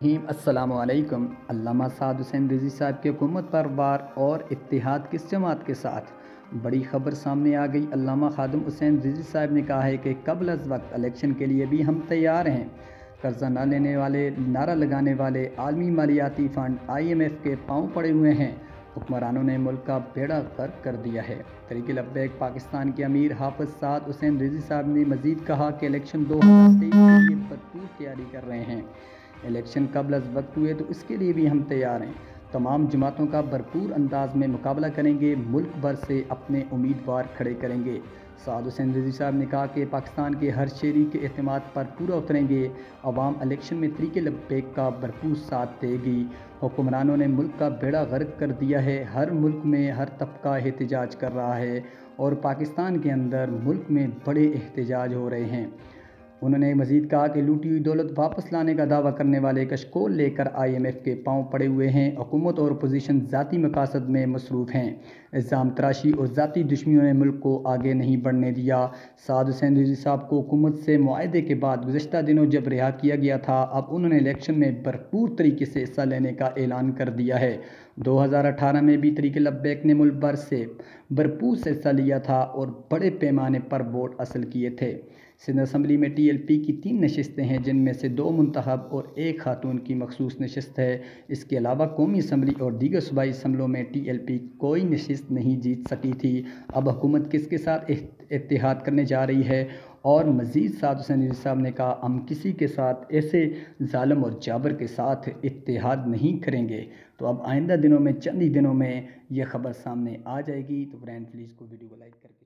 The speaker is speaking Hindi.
अस्सलामुअलैकुम। अल्लामा साद हुसैन रिज़वी साहब की हुकूमत पर वार और इत्तेहाद किस जमात के साथ। बड़ी खबर सामने आ गई। अल्लामा खादिम हुसैन रिज़वी साहब ने कहा है कि कबल अज़ वक्त इलेक्शन के लिए भी हम तैयार हैं। कर्जा न लेने वाले, नारा लगाने वाले, आलमी मालियाती फ़ंड IMF के पाँव पड़े हुए हैं। हुक्मरानों ने मुल्क का बेड़ा गर्क कर दिया है। तहरीक लब्बैक पाकिस्तान के अमीर हाफ़िज़ साद हुसैन रिज़वी साहब ने मज़ीद कहा कि इलेक्शन 2023 के लिए भरपूर तैयारी कर रहे हैं। इलेक्शन कबल अज़ वक्त हुए तो इसके लिए भी हम तैयार हैं। तमाम जमातों का भरपूर अंदाज में मुकाबला करेंगे, मुल्क भर से अपने उम्मीदवार खड़े करेंगे। साद हुसैन रिज़वी साहब ने कहा कि पाकिस्तान के हर शहरी के एतमाद पर पूरा उतरेंगे। अवाम इलेक्शन में तहरीक लब्बैक का भरपूर साथ देगी। हुक्मरानों ने मुल्क का बेड़ा गर्क कर दिया है। हर मुल्क में हर तबका एहतजाज कर रहा है और पाकिस्तान के अंदर मुल्क में बड़े एहतजाज हो रहे हैं। उन्होंने मज़ीद कहा कि लूटी हुई दौलत वापस लाने का दावा करने वाले कशकोल लेकर IMF के पाँव पड़े हुए हैं। हुकूमत और अपोजिशन ज़ाती मकासद में मसरूफ़ हैं। इल्ज़ाम तराशी और ज़ाती दुश्मनियों ने मुल्क को आगे नहीं बढ़ने दिया। साद हुसैन रिज़वी साहब को हुकूमत से मुआहदे के बाद गुज़श्ता दिनों जब रिहा किया गया था, अब उन्होंने इलेक्शन में भरपूर तरीके से हिस्सा लेने का ऐलान कर दिया है। 2018 में भी तहरीक लब्बैक ने मुल्क भर से भरपूर से हिस्सा लिया था और बड़े पैमाने पर वोट हासिल किए थे। सिंध असम्बली में TLP की 3 नशस्तें हैं, जिनमें से 2 मुंतखब और 1 खातून की मखसूस नशस्त है। इसके अलावा कौमी असम्बली और दीगर सूबाई असम्बलों में TLP कोई नशस्त नहीं जीत सकी थी। अब हुकूमत किसके साथ इत्तेहाद करने जा रही है? और मज़ीद साद हुसैन रिज़वी साहब ने कहा, हम किसी के साथ ऐसे ज़ालिम और जाबर के साथ इत्तेहाद नहीं करेंगे। तो अब आइंदा दिनों में, चंद ही दिनों में ये ख़बर सामने आ जाएगी। तो फ्रेंड प्लीज़ को वीडियो को लाइक करके